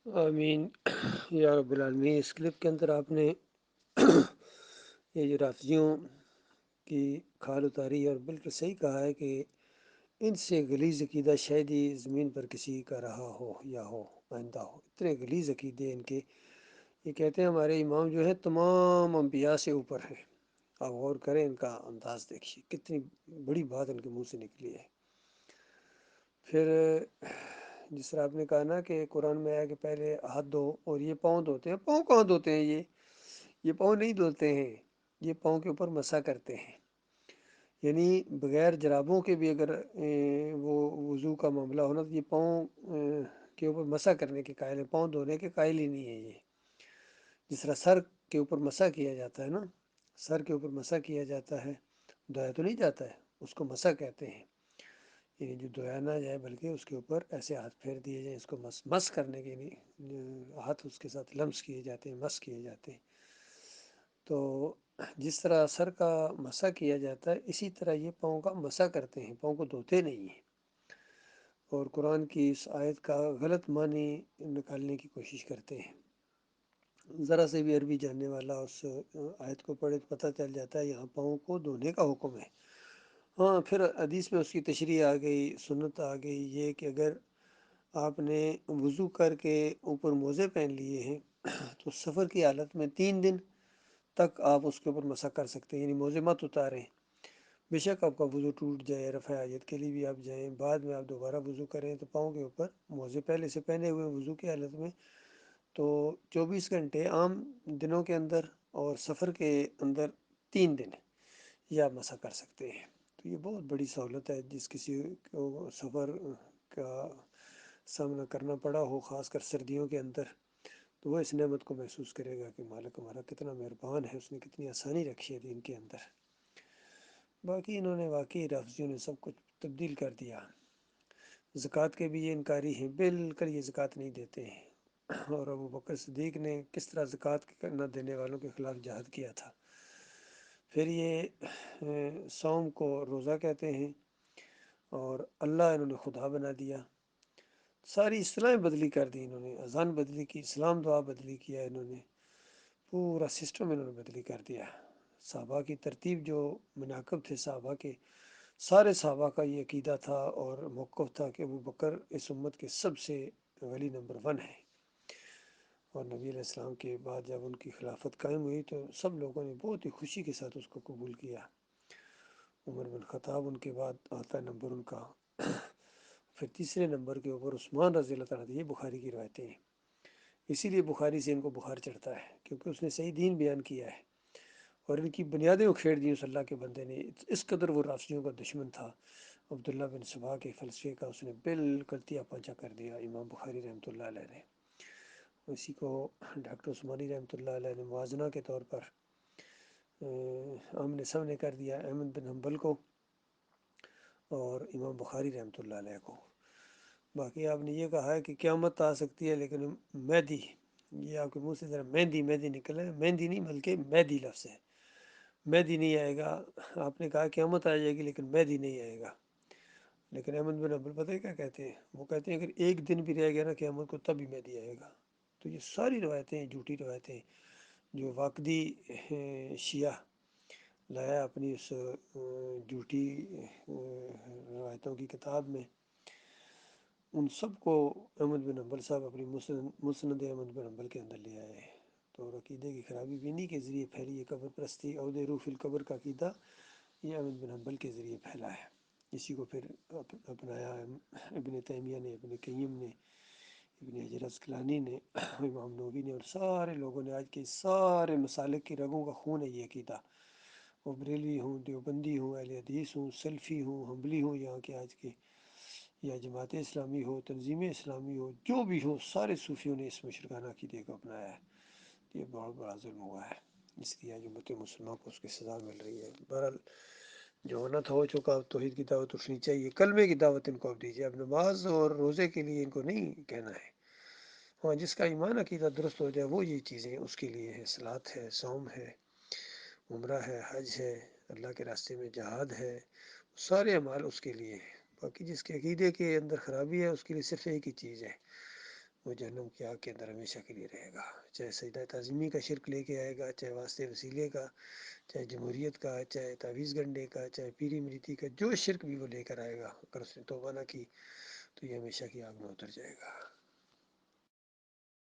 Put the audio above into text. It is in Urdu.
آمین یا رب العالمین۔ اس کلپ کے اندر آپ نے یہ جو رافضیوں کی کھال اتاری ہے، اور بالکل صحیح کہا ہے کہ ان سے غلیظ عقیدہ شاید ہی زمین پر کسی کا رہا ہو یا ہو آئندہ ہو۔ اتنے غلیظ عقیدے ان کے، یہ کہتے ہیں ہمارے امام جو ہے تمام انبیاء سے اوپر ہے۔ آپ غور کریں، ان کا انداز دیکھیے، کتنی بڑی بات ان کے منہ سے نکلی ہے۔ پھر جس طرح آپ نے کہا نا کہ قرآن میں آیا کہ پہلے ہاتھ دھو اور یہ پاؤں دھوتے ہیں، پاؤں کہاں دھوتے ہیں؟ یہ پاؤں نہیں دھوتے ہیں، یہ پاؤں کے اوپر مسح کرتے ہیں۔ یعنی بغیر جرابوں کے بھی اگر وہ وضو کا معاملہ ہونا تو یہ پاؤں کے اوپر مسح کرنے کے قائل ہیں، پاؤں دھونے کے قائل ہی نہیں ہے یہ۔ جس طرح سر کے اوپر مسح کیا جاتا ہے نا، سر کے اوپر مسح کیا جاتا ہے، دھویا تو نہیں جاتا ہے، اس کو مسح کہتے ہیں۔ یعنی جو دھویا نہ جائے بلکہ اس کے اوپر ایسے ہاتھ پھیر دیے جائیں، اس کو مس کرنے کے لیے ہاتھ اس کے ساتھ لمس کیے جاتے ہیں، مس کیے جاتے ہیں۔ تو جس طرح سر کا مسح کیا جاتا ہے، اسی طرح یہ پاؤں کا مسح کرتے ہیں، پاؤں کو دھوتے نہیں ہیں۔ اور قرآن کی اس آیت کا غلط معنی نکالنے کی کوشش کرتے ہیں۔ ذرا سے بھی عربی جاننے والا اس آیت کو پڑھے تو پتہ چل جاتا ہے یہاں پاؤں کو دھونے کا حکم ہے۔ ہاں، پھر حدیث میں اس کی تشریح آ گئی، سنت آ گئی، یہ کہ اگر آپ نے وضو کر کے اوپر موزے پہن لیے ہیں تو سفر کی حالت میں 3 دن تک آپ اس کے اوپر مسح کر سکتے ہیں، یعنی موزے مت اتاریں۔ بے شک آپ کا وضو ٹوٹ جائے، رفع حاجت کے لیے بھی آپ جائیں، بعد میں آپ دوبارہ وضو کریں تو پاؤں کے اوپر موزے پہلے سے پہنے ہوئے وضو کی حالت میں تو 24 گھنٹے عام دنوں کے اندر اور سفر کے اندر 3 دن یہ آپ مسح کر سکتے ہیں۔ تو یہ بہت بڑی سہولت ہے، جس کسی کو سفر کا سامنا کرنا پڑا ہو، خاص کر سردیوں کے اندر، تو وہ اس نعمت کو محسوس کرے گا کہ مالک ہمارا کتنا مہربان ہے، اس نے کتنی آسانی رکھی ہے دین کے اندر۔ باقی انہوں نے واقعی رافضیوں نے سب کچھ تبدیل کر دیا۔ زکوٰۃ کے بھی یہ انکاری ہیں، بالکل یہ زکوٰۃ نہیں دیتے ہیں۔ اور ابو بکر صدیق نے کس طرح زکوٰۃ نہ دینے والوں کے خلاف جہاد کیا تھا۔ پھر یہ صوم کو روزہ کہتے ہیں، اور اللہ انہوں نے خدا بنا دیا۔ ساری اصطلاحیں بدلی کر دی انہوں نے، اذان بدلی کی، اسلام دعا بدلی کیا انہوں نے، پورا سسٹم انہوں نے بدلی کر دیا۔ صحابہ کی ترتیب جو مناقب تھے صحابہ کے، سارے صحابہ کا یہ عقیدہ تھا اور موقف تھا کہ ابو بکر اس امت کے سب سے ولی نمبر 1 ہے۔ اور نبی علیہ السلام کے بعد جب ان کی خلافت قائم ہوئی تو سب لوگوں نے بہت ہی خوشی کے ساتھ اس کو قبول کیا۔ عمر بن خطاب ان کے بعد آتا ہے نمبر ان کا، پھر تیسرے نمبر کے اوپر عثمان رضی اللہ تعالیٰ، یہ بخاری کی روایتیں ہیں۔ اسی لیے بخاری سے ان کو بخار چڑھتا ہے، کیونکہ اس نے صحیح دین بیان کیا ہے اور ان کی بنیادیں اکھیڑ دی اس اللہ کے بندے نے۔ اس قدر وہ رافضیوں کا دشمن تھا۔ عبداللہ بن سبا کے فلسفے کا اس نے بالکل تیا پانچا کر دیا امام بخاری رحمۃ اللہ علیہ نے۔ اسی کو ڈاکٹر عثمانی رحمۃ اللہ علیہ نے موازنہ کے طور پر آمنے سامنے کر دیا، احمد بن حنبل کو اور امام بخاری رحمۃ اللہ علیہ کو۔ باقی آپ نے یہ کہا ہے کہ قیامت آ سکتی ہے، لیکن مہدی، یہ آپ کے منہ سے ذرا مہندی مہندی نکل ہے، مہندی نہیں بلکہ مہدی لفظ ہے، مہدی نہیں آئے گا۔ آپ نے کہا قیامت آ جائے گی لیکن مہدی نہیں آئے گا۔ لیکن احمد بن حنبل پتہ ہے کیا کہتے ہیں؟ وہ کہتے ہیں اگر ایک دن بھی رہ گیا نا قیامت کو، تب بھی مہدی آئے گا۔ تو یہ ساری روایتیں جھوٹی روایتیں جو واقعی شیعہ لایا اپنی اس جھوٹی روایتوں کی کتاب میں، ان سب کو احمد بن حنبل صاحب اپنی مسند احمد بن حنبل کے اندر لے آئے ہیں۔ تو عقیدے کی خرابی بھی انہی کے ذریعے پھیلی ہے، قبر پرستی عود روح فی القبر کا عقیدہ یہ احمد بن حنبل کے ذریعے پھیلا ہے۔ اسی کو پھر اپنایا ابن تیمیہ نے، ابن قیم نے، ابن حجر عسقلانی نے، امام نووی نے، اور سارے لوگوں نے۔ آج کے سارے مسالک کی رگوں کا خون ہے یہ عقیدہ، وہ بریلوی ہوں، دیوبندی ہوں، اہل حدیث ہوں، سلفی ہوں، حنبلی ہوں، یہاں کے آج کے، یا جماعت اسلامی ہو، تنظیم اسلامی ہو، جو بھی ہو، سارے صوفیوں نے اس مشرکانہ عقیدے کو اپنایا ہے۔ یہ بہت بڑا ظلم ہوا ہے، اس لیے آج امت مسلمہ کو اس کی سزا مل رہی ہے۔ بہرحال جو ہونا تھا ہو چکا، اب توحید کی دعوت اٹھنی چاہیے، کلمے کی دعوت ان کو اب دیجیے، اب نماز اور روزے کے لیے ان کو نہیں کہنا ہے۔ ہاں، جس کا ایمان عقیدہ درست ہو جائے وہ یہ چیزیں اس کے لیے ہے، صلاۃ ہے، صوم ہے، عمرہ ہے، حج ہے، اللہ کے راستے میں جہاد ہے، سارے اعمال اس کے لیے ہیں۔ باقی جس کے عقیدے کے اندر خرابی ہے اس کے لیے صرف ایک ہی چیز ہے، وہ جہنم کی آگ کے اندر ہمیشہ کے لیے رہے گا. چاہے سجدہ تعظیمی کا شرک لے کے آئے گا، چاہے واسطے وسیلے کا، چاہے جمہوریت کا، چاہے تعویذ گنڈے کا، چاہے پیری مریتی کا، جو شرک بھی وہ لے کر آئے گا، اگر اس نے توبہ نہ کی تو یہ ہمیشہ کی آگ میں اتر جائے گا.